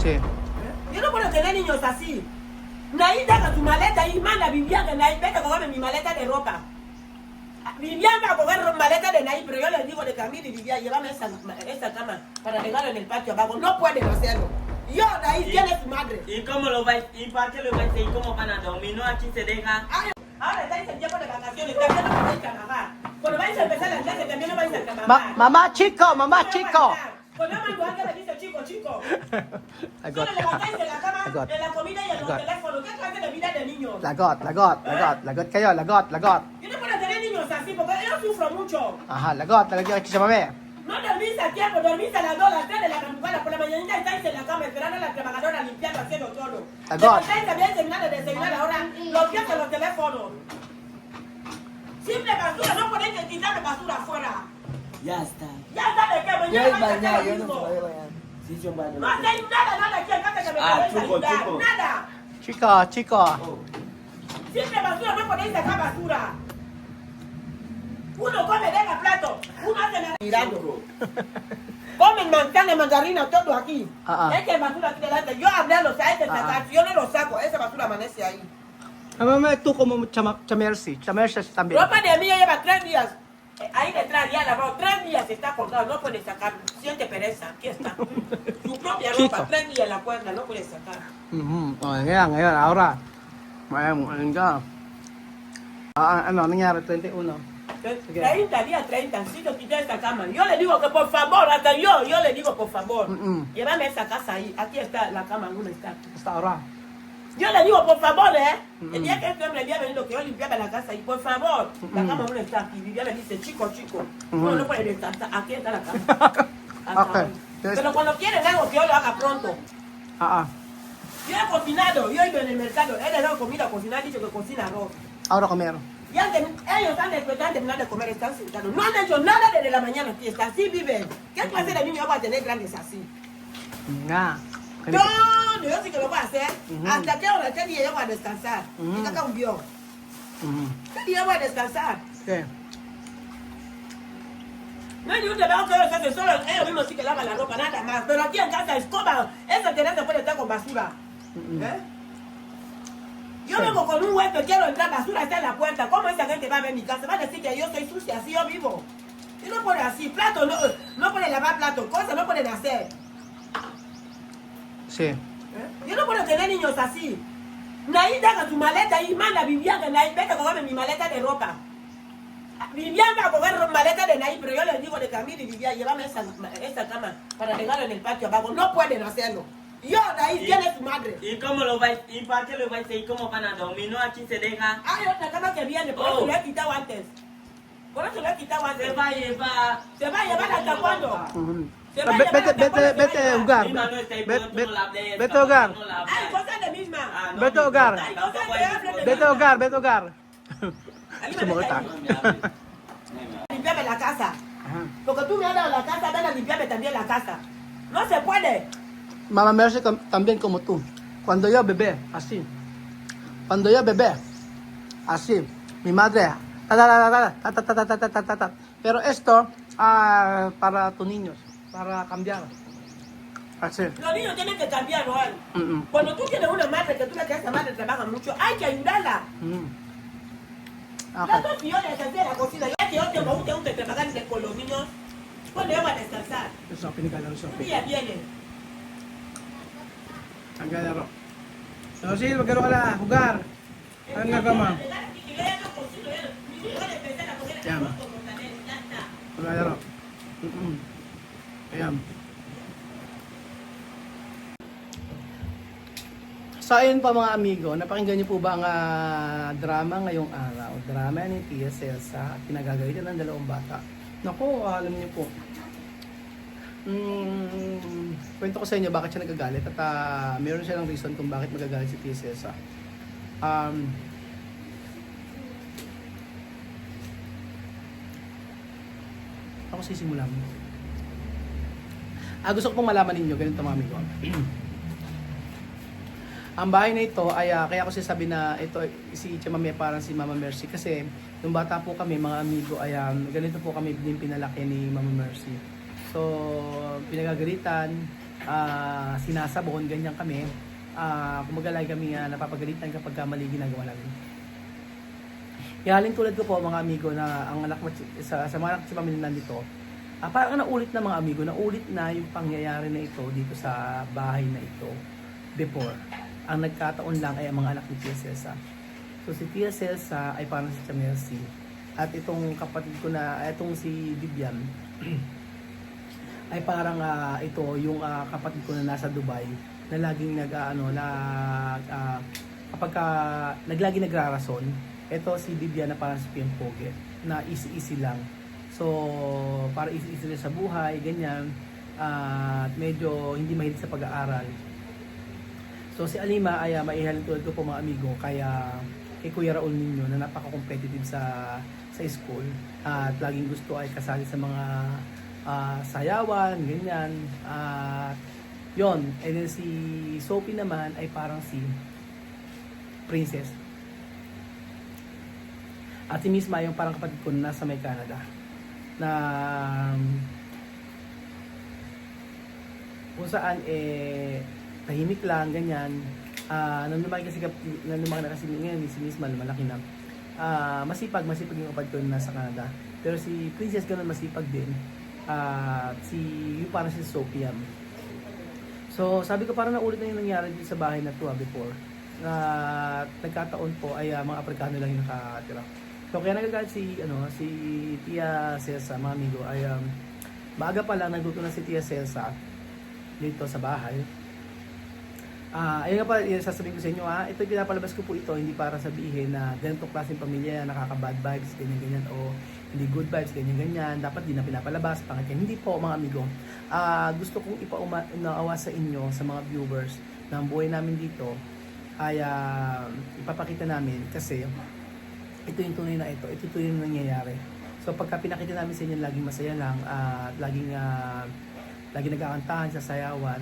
Sí. Yo no puedo tener niños así. Naí, deja tu maleta y manda Vivian, Naí, vete a cogerme mi maleta de ropa. Vivian va a coger maleta de Naí, pero yo les digo de Camila y Vivian, llévame esa cama para dejarlo en el patio abajo. No pueden hacerlo. Yo, Naí, ¿quién es tu madre? ¿Y cómo lo vais? ¿Y para qué lo vais a hacer? ¿Y cómo van a dormir? No, aquí se deja. Ay, ahora estáis en tiempo de vacaciones, también no vais a trabajar. Cuando vais a empezar las clases, también no vais a trabajar. Mamá chico. Cuando mando a alguien le dice chico. I Solo got. levantáis de la cama, I got. de la comida y en los teléfonos. ¿Qué clase de vida de niños? Lagot kayo, lagot. Yo no puedo tener niños así porque yo sufro mucho. Ajá, lagot sa mami. No dormís a tiempo, dormís a las 2, a las 3 de la madrugada. Por la mañanita estáis en la cama esperando a la trabajadora limpiando, haciendo todo. Levantáis también terminando de desayunar ahora, los pies en los teléfonos. Simple basura, no podéis quitarme basura afuera. Ya está. Ya está de qué, Yo mañana es vais a hacer bañar, lo yo no mismo. se voy a bañar. Sí, yo baño. No hacéis nada aquí en casa que me Ah, podéis chico. ayudar. Nada. Chico. Oh. Simple basura, no podéis dejar basura. Uno come, deja plato. Uno hace nada. Mirando. Comen manzana, mandarina, todo aquí. Es que basura aquí delante. Yo hablé a los a sacar. Yo no lo saco. Esa basura amanece ahí. Mamá, tú como Chamercy también. Ropa de mí ya lleva 3 días. Ahí detrás ya lavado. 3 días está colgado. No puede sacar. Siente pereza. Aquí está. Su propia ropa. 3 días en la puerta. No puede sacar. Ngayon, ahora. Ngayon ka. Ano nangyari? 21. 30 días, 30. Sí, yo quité esta cama. Yo le digo que por favor, hasta yo le digo por favor. Llévame esa casa ahí. Aquí está la cama. ¿Dónde está? Hasta ahora. Yo le digo, por favor, el día que este hombre había venido, que yo limpiaba la casa y por favor, la cama no está aquí. Vivian me dice, chico. No puede estar, aquí está la cama. Okay. Pero cuando quieren algo, que yo lo haga pronto. Yo he cocinado, yo he ido en el mercado, él le dado comida a cocinar, dicho que cocina arroz. Ahora comieron. Y ellos han terminado de comer, están sentados. No han hecho nada desde la mañana aquí, está así viven. ¿Qué clase de niño va a tener grandes así? Yo sí que lo voy a hacer. Hasta qué día yo voy a descansar. Y acá un vio. ¿Qué día voy a descansar? ¿Qué? No hay ni un trabajo que ellos hacen, solo ellos mismos sí que lavan la ropa, nada más. Pero aquí en casa escoba, esa terraza puede estar con basura. Yo vengo con un hueco, quiero entrar, basura está en la puerta. ¿Cómo esa gente va a ver mi casa? Va a decir que yo soy sucia, así yo vivo. Y no puede así, plato, no puede lavar plato, cosas no pueden hacer. Sí. Yo no puedo tener niños así. Naí, deja tu maleta y manda a Vivian, Naí, vete a cogerme mi maleta de ropa. Vivian va a coger maleta de Naí, pero yo les digo de Camila y Vivian, llévame esa cama para dejarlo en el patio abajo. No pueden hacerlo. Yo, Naí, ¿quién es tu madre? ¿Y cómo lo vais? ¿Y para qué lo vais a hacer? ¿Y cómo van a dormir? No, aquí se deja. Hay otra cama que viene, por eso lo he quitado antes. Por eso lo he quitado antes. Se va a llevar. ¿Se va a llevar hasta cuándo? Vete a jugar. Vete a jugar. Hay cosas de misma. Vete a jugar. Hay cosas que hablan de Vete a jugar, vete a jugar. Ahí me Sumulta. Limpiame la casa. Porque tú me has dado la casa, ven a limpiarme también la casa. No se puede. Mamá Mercy también como tú. Cuando yo bebé, así. Cuando yo bebé, así. Mi madre, pero esto para tus niños, para cambiar. Así. Los niños tienen que cambiar, Joel. Cuando tú tienes una madre que tú le quieres, esa madre trabaja mucho, hay que ayudarla. Las dos millones de la cocina, ya que yo tengo un que trabajar con los niños, cuando yo voy a descansar. Eso, pinigalo, eso. Un día viene. Ang galaro. So, sí, magkano ka na, jugar. Ang nagama. Yan. Ang galaro. Ayan. So, ayun pa mga amigo, napakinggan niyo po ba ang drama ngayong araw? Drama ni Tia Celsa at pinagagalitan ng dalawang bata. Naku, alam niyo po. Kwento ko sa inyo bakit siya nagagalit at meron siya ng reason kung bakit magagalit si Tia Celsa. Ako sisimulan mo. Gusto ko pong malaman ninyo, ganito mga amigo. Ang bahay na ito ay kaya ko sabi na ito si Chamame parang si Mama Mercy kasi nung bata po kami mga amigo ay ganito po kami din pinalaki ni Mama Mercy. So pinagagalitan sinasabon, ganyan kami. Kumaga lagi kami napapagalitan kapag mali ginagawa namin. Kaya halin tulad ko po mga amigo na ang anak mo sa mga anak sa pamilya nandito, parang naulit na mga amigo, naulit na yung pangyayari na ito dito sa bahay na ito before. Ang nagkataon lang ay ang mga anak ni Tia Celsa. So si Tia Celsa ay parang si Tia Mercy. At itong kapatid ko na, itong si Vivian, ay parang ito yung kapatid ko na nasa Dubai na laging kapag naglagi nagrarason. Ito si Vivian na parang si Piempoge na easy lang. So, para easy sa buhay, ganyan. At medyo hindi mahilig sa pag-aaral. So, si Alima ay maihalin tulad ko po mga amigo. Kaya kay Kuya Raul ninyo na napaka-competitive sa school. At laging gusto ay kasali sa mga sayawan, ganyan. Yon. And then si Sophie naman ay parang si Princess. At si Miss Ma yung parang kapatid ko na nasa may Canada. Na kung saan tahimik lang, ganyan. Nung lumaki na kasi ngayon, si Miss Ma malaki na. Masipag yung kapatid ko na nasa Canada. Pero si Princess ganun masipag din. Yung parang si Sophia. So sabi ko parang naulit na yung nangyari dito sa bahay na to before. Nagkataon po ay mga Aprikano lang yung nakatira. So kaya nagagalit si Tia Celsa, mga amigo, ay maaga pa lang nagluto na si Tia Celsa dito sa bahay. Ayun nga pa, sasabihin ko sa inyo, ito pinapalabas ko po ito, hindi para sabihin na ganitong klaseng pamilya, nakaka-bad vibes, ganyan-ganyan, o hindi good vibes, ganyan-ganyan, dapat di na pinapalabas, pangit yan. Hindi po, mga amigo. Gusto kong ipaunawa sa inyo, sa mga viewers, na ang buhay namin dito, ay ipapakita namin, kasi ito yung tunay na ito yung nangyayari. So pagka pinakita namin sa inyo, laging masaya lang, at laging nagkakantahan sa sayawan,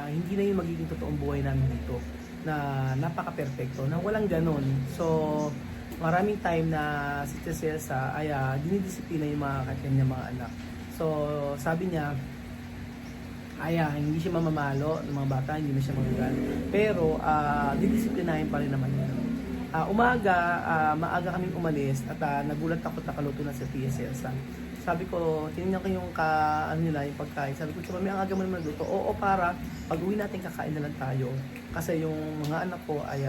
hindi na yung magiging totoong buhay namin dito na napaka-perfecto, na walang ganon. So maraming time na si Tia Celsa ay dinidisiplina yung mga kanyang mga anak. So sabi niya, hindi siya mamamalo ng mga bata, hindi na siya magagal. Pero didisiplinahin pa rin naman yun. Maaga kaming umalis at nagulat ako nakaluto na si Tia Celsa. Sabi ko, tinignan ko yung yung pagkain. Sabi ko, Mami, ang aga mo naman nagluto. Oo, para pag uwi natin kakain na lang tayo. Kasi yung mga anak ko ay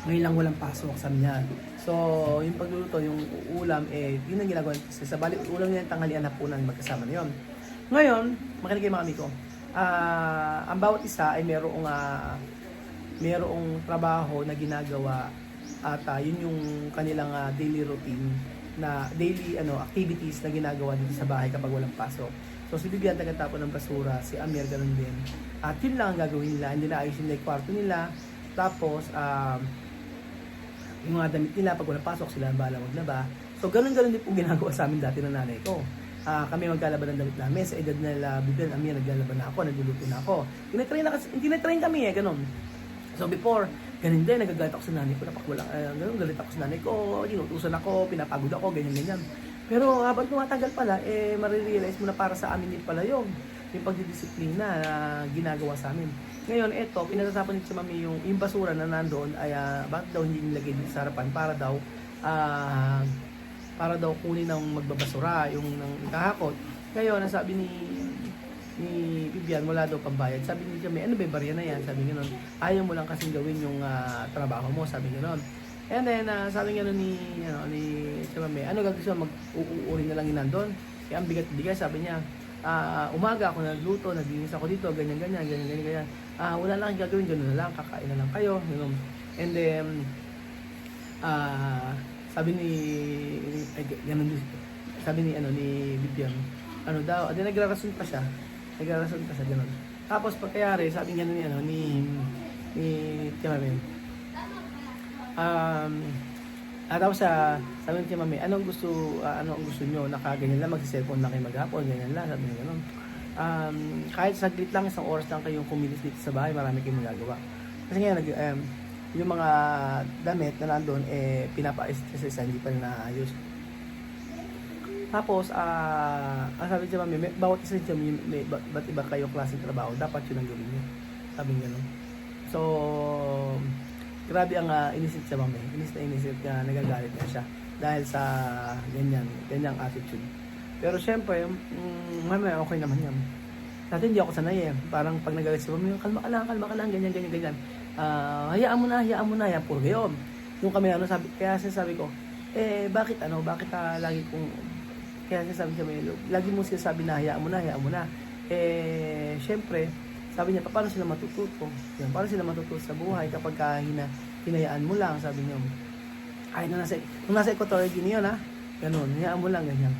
ngayon lang walang pasok sa niya. So, yung pagluluto, yung ulam, yun ang ginagawa. Kasi sa balik, ulam niya yung tanghalian hapunan, magkasama na yun. Ngayon, makinig kayo mga amigo. Ang bawat isa ay merong trabaho na ginagawa at yun yung kanilang daily routine na daily activities na ginagawa dito sa bahay kapag walang pasok. So si Vivian tagatapon ng basura, si Amir ganun din. At yun lang ang gagawin nila, hindi na ayusin nila yung kwarto nila. Tapos yung mga damit nila pag walang pasok sila ang bahala maglaba. So ganun din po ginagawa sa amin dati ng nanay ko. Kami maglalaban ng damit namin. Sa edad nila, Vivian, Amir, naglalaban na ako, nagluluto na ako. Tinatrain kami ganun. So before, ganun din, nagagalit ako sa nanay ko, ganun, galit ako sa nanay ko, inutusan ako, pinapagod ako, ganyan-ganyan. Pero habang tumatagal pala, marirealize mo na para sa amin din pala yung pagdidisiplina na ginagawa sa amin. Ngayon, pinagsasapan ni Mami yung basura na nandoon ay bakit daw hindi nilagay dito sa harapan para daw kunin ng magbabasura, yung kahakot. Ngayon, ang sabi ni Vivian, wala daw pambayad. Sabi ni Jamie, ano ba barya na yan? Sabi nga nun, ayaw mo lang kasing gawin yung trabaho mo, sabi nga nun. And then, sabi nga nun ni Jamie, ano gagawin mo, mag-uurin na lang yun nandun? Kaya ang bigat-bigat, sabi niya, umaga ako nagluto, naglinis ako dito, ganyan. Wala lang ang gagawin, gano'n na lang, kakain na lang kayo. Ganun. And then, sabi ni Vivian, nagrarason pa siya, ganun. Tapos pagkayari, sabi nga ni Tia Mami, tapos sabi ni Tia Mami, ano ang gusto nyo, nakaganyan lang, magsi-cellphone lang kayo maghapon, ganyan lang, sabi niya ganun. Kahit saglit lang, isang oras lang kayong kumilis dito sa bahay, marami kayong magagawa. Kasi ngayon, yung mga damit na nandun, pinapaayos kasi hindi pa rin naayos. Tapos, ang sabi niya, mami, bawat isa niya, ba't iba kayo klaseng trabaho, dapat yun ang gawin niyo. Sabi niya, no? So, grabe ang inisip siya, mami. Inisip na nagagalit na siya dahil sa ganyang attitude. Pero syempre, mami, okay naman yan. Dati hindi ako sanay eh. Parang pag nagalit siya, mami, kalma ka lang, ganyan. Hayaan mo na, yan, puro gayon. Nung kami, kaya sinasabi ko, bakit lagi kong, kaya sinasabi kami, lagi mo sinasabi na, hayaan mo na. Syempre, sabi niya, paano sila matututo? Yan, paano sila matututo sa buhay kapag hinayaan mo lang, sabi niya. Ay, nung nasa Equatorial Guinea yun, ganun, hayaan mo lang, ganyan.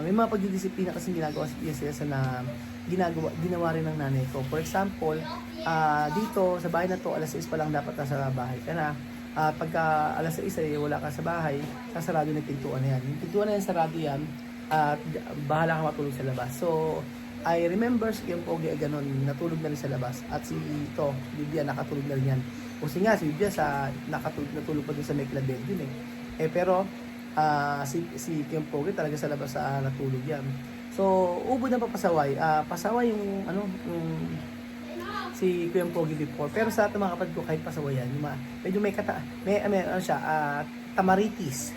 May mga pagdidisiplina kasi ginagawa sa PSS na ginawa rin ng nanay ko. For example, dito sa bahay na to, alas 6 pa lang dapat nasa bahay ka na. Pagka alas 6 ay wala ka sa bahay, sasarado na yung pintuan na yan. Yung pintuan na yan, sarado yan, at bahala ka matulog sa labas. So, I remember si Pogi ganun, natulog na rin sa labas. At si Bibia, nakatulog na rin yan. Kasi nga, si Bibia natulog pa dun sa may club bed din eh. Pero, si Pogi talaga sa labas natulog yan. So, ubod ng papasaway. Pasaway yung si Kuya Pogi before. Pero sa mga kapatid ko, kahit pasaway yan, medyo may tamaritis.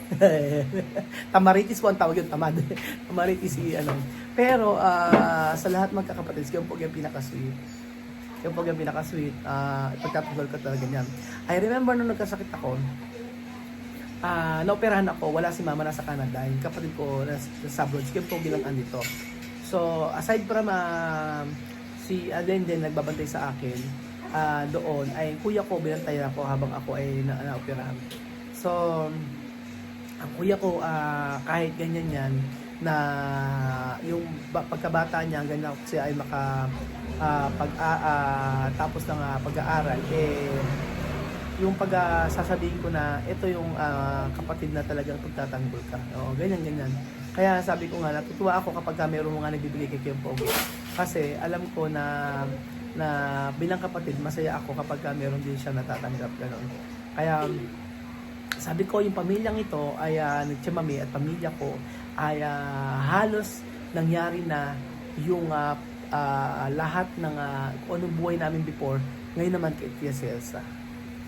Tamaritis po ang tawag yun, tamad. Tamaritis Pero sa lahat magkakapatid, si Kuya Pogi ang pinaka-sweet. Kuya Pogi ang pinaka-sweet. Ipagkapagol ko talaga niyan. I remember nung nagkasakit ako, naoperahan ako, wala si mama nasa Canada, yung kapatid ko nasa abroad, si Kuya Pogi lang andito. So, aside from si Aden din nagbabantay sa akin, doon ay kuya ko binantayan ako habang ako ay naoperahan. So, ang kuya ko kahit ganyan yan na yung pagkabata niya ganyan siya ay tapos ng pag-aaral yung sasabihin ko na ito yung kapatid na talagang pagtatanggol ka. Oo, ganyan. Kaya sabi ko nga, natutuwa ako kapag mayroong mga nagbibigay kay Kuya Pogi. Kasi alam ko na bilang kapatid, masaya ako kapag mayroon din siya natatanggap. Gano'n. Kaya sabi ko, yung pamilyang ito ay nagtsamami at pamilya ko ay halos nangyari na yung lahat ng kung anong buhay namin before, ngayon naman kay Tia Celsa.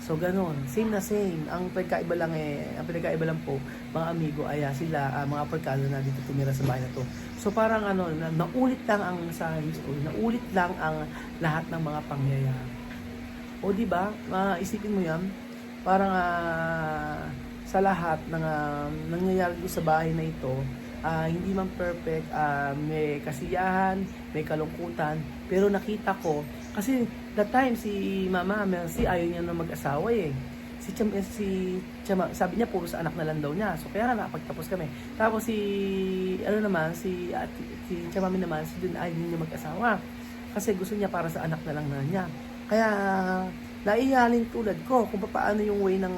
So ganon, same na same. Ang pinagkaiba lang po, mga amigo, ay sila, mga Afrikano na dito tumira sa bahay na to. So parang naulit lang ang sa history, naulit lang ang lahat ng mga pangyayari. O di ba? Isipin mo yan, parang sa lahat ng nangyayari sa bahay na ito, hindi man perfect, may kasiyahan, may kalungkutan, pero nakita ko, kasi that time si Mama Mercy ayaw niya na mag-asawa eh. Si Chama, sabi niya puro sa anak na lang daw niya. So kaya nakapagtapos kami. Tapos si Chama naman, si Jun ayaw niya mag-asawa. Kasi gusto niya para sa anak na lang na niya. Kaya naihalin tulad ko kung paano yung way ng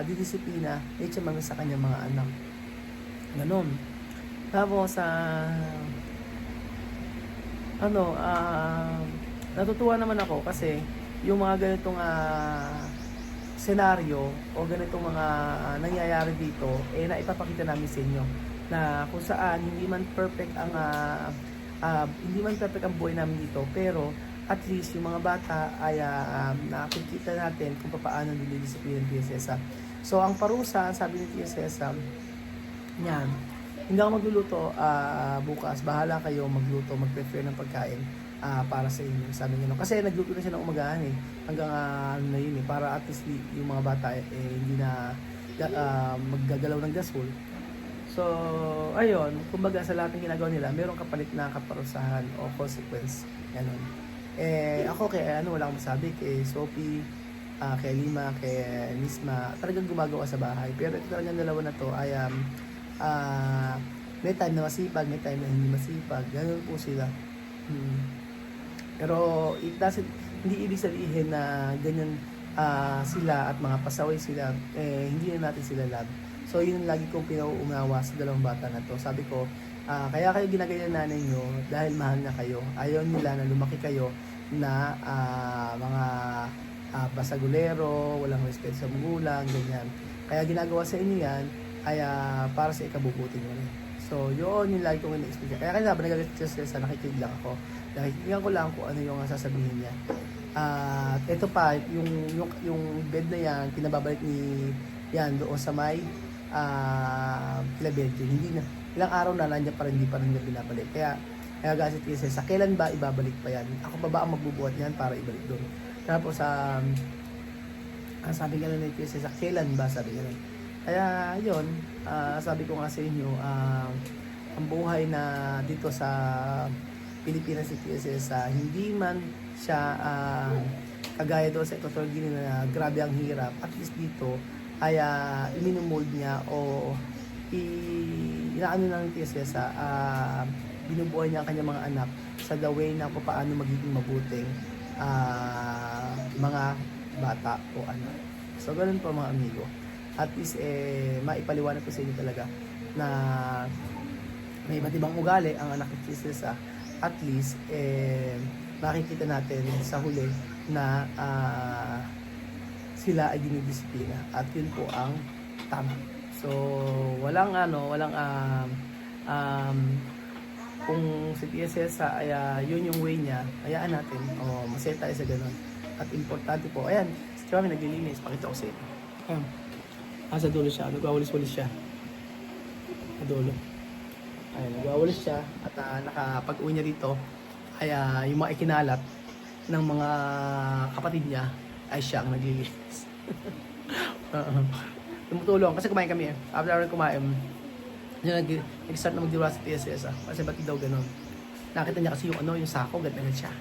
didisiplina ni Chama sa kanyang mga anak. Ganon. Tapos natutuwa naman ako kasi yung mga ganitong senaryo o ganitong mga nangyayari dito naipapakita namin sa inyo na kung saan hindi man perfect ang buhay namin dito, pero at least yung mga bata ay nakikita natin kung paano nilidisiplina ng PSS. So ang parusa, sabi ni PSS, yan, hindi ako magluluto bukas, bahala kayo magluto, mag-prepare ng pagkain para sa inyo, sabi niya. Kasi nagluto na siya ng umagahan hanggang na yun para at least yung mga bata hindi na maggagalaw ng gasol. So, ayun, kumbaga sa lahat ng ginagawa nila, mayroong kapalit na kaparusahan o consequence. Ganon. Ako wala akong masabi kay Sophie, kay Lima, kay Nisma, talagang gumagawa sa bahay. Pero ito talagang dalawa na to ay may time na masipag, may time na hindi masipag. Ganun po sila. Pero hindi ibig sabihin na ganyan sila at mga pasaway sila, hindi na natin sila love. So yun lagi kong pinauungawa sa dalawang bata na to. Sabi ko, kaya kayo ginagayan nanay nyo dahil mahal na kayo. Ayaw nila na lumaki kayo na mga basagulero, walang respeto sa magulang, ganyan. Kaya ginagawa sa inyo yan ay para sa ikabubuti mo rin. So, yun yung lagi kong ina-explain. Kaya kanina ba nagalit siya sa nakikinig lang ako. Nakikinggan ko lang kung ano yung sasabihin niya. At ito pa, yung bed na yan, pinababalik ni yan doon sa may Philadelphia. Hindi na, ilang araw na nandiyan pa rin, hindi pa rin niya binabalik. Kaya guys, sa kailan ba ibabalik pa yan? Ako pa ba ang magbubuhat yan para ibalik doon? Tapos, sabi nga na ni sa kailan ba? Sabi nga na. Kaya, yun, sabi ko nga sa inyo, ang buhay na dito sa Pilipinas si TSS, hindi man siya kagaya doon sa Equatorial Guinea na grabe ang hirap, at least dito ay iminumuld niya o inaano ng TSS, binubuhay niya ang kanyang mga anak sa the way na paano magiging mabuting mga bata o anak. So, ganun po mga amigo. At least, maipaliwanag ko sa inyo talaga na may iba't ibang ugali ang anak ni TSS. At least, makikita natin sa huli na sila ay dinidisiplina. At yun po ang tama. So, walang kung si TSS ay yun yung way niya, hayaan natin. Masaya tayo sa ganun. At importante po, ayan, si Chami naglilinis, pakita ko sa inyo. Sa dulo siya, nagwawalis-walis siya. Sa dulo. Ayan, nagwawalis siya at nakapag-uwi niya dito, ay yung mga ikinalat ng mga kapatid niya ay siya ang naglilinis. Tumutulong kasi kumain kami. After kumain, nag-start na magdiwa sa TSS. Kasi ba't daw ganun? Nakita niya kasi yung sako, ganun siya.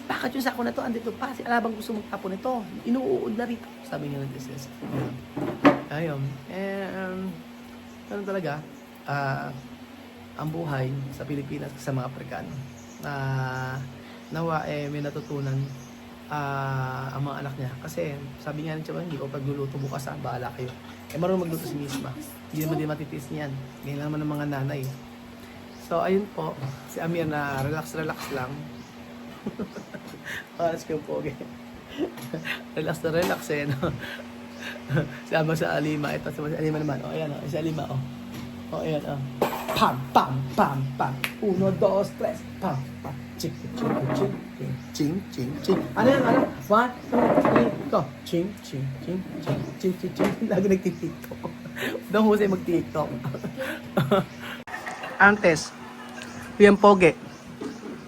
Bakit yung sako na to andito pa? Si Alabang gusto magtapon nito. Inuud na rito. Sabi niya ng TSS. Ayun. Ganun talaga. Ang buhay sa Pilipinas sa mga Afrikano. Nawa may natutunan ang mga anak niya. Kasi sabi nga niya, hindi ko pagluluto bukas, bahala kayo. Marunong magluto si Misma. Hindi naman din matitiis niyan. Ganyan naman ng mga nanay. So, ayun po. Si Amir na relax lang. Let's go po. Okay. Relax na relax no? Sama sa Alima. Ito sa Alima naman. Ayan si Alima. Ayan Pam, pam, pam, pam. 1, 2, 3. Pam, pam. Ching, ching, ching, ching, ching, ching. Ano? 1, 2, 3, go. Ching, ching, ching, ching, ching, ching, ching. Lagi nagtitiktok. Daw Jose magtiktok. Antes, bien poge,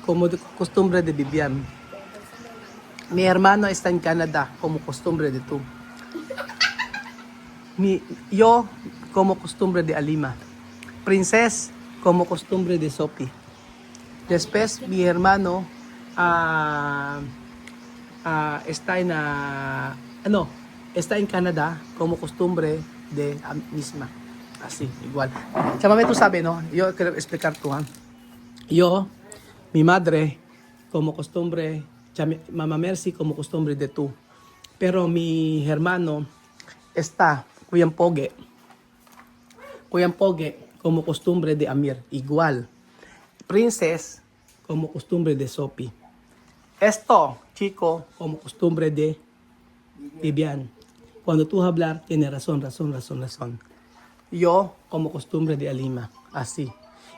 como de costumbre de Vivian. Mi hermano está en Canadá, como costumbre de tú. Yo, como costumbre de Alima. Princess, como costumbre de Sophie. Después, mi hermano está en Canadá, como costumbre de Misma. Así, igual. Chamame, tú sabes, ¿no? Yo quiero explicar tú, ¿eh? Yo, mi madre, como costumbre, Mama Mercy, como costumbre de tú. Pero mi hermano está, Kuyang Poge, como costumbre de Amir, igual. Princess, como costumbre de Sophie. Esto, chico, como costumbre de Vivian. Cuando tú hablar, tiene razón. Yo, como costumbre de Alima, así.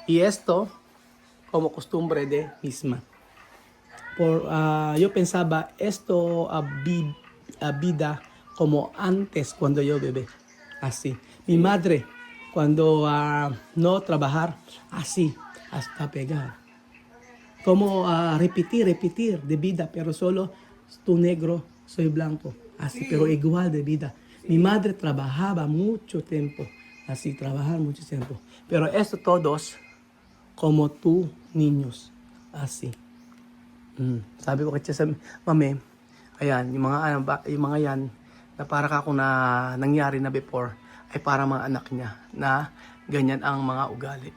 Y esto, como costumbre de Misma. Yo pensaba, esto vida como antes cuando yo bebé, así. Mi madre, cuando no trabajar, así, hasta pegar. Como repetir de vida, pero solo tú negro, soy blanco, así, pero igual de vida. Mi madre trabajaba mucho tiempo, así, trabajar mucho tiempo. Pero esto todos, como tú, niños, así. Sabi ko kaya sa mami, ayan, yung mga yan, na para kako na nangyari na before, ay para mga anak niya, na ganyan ang mga ugali.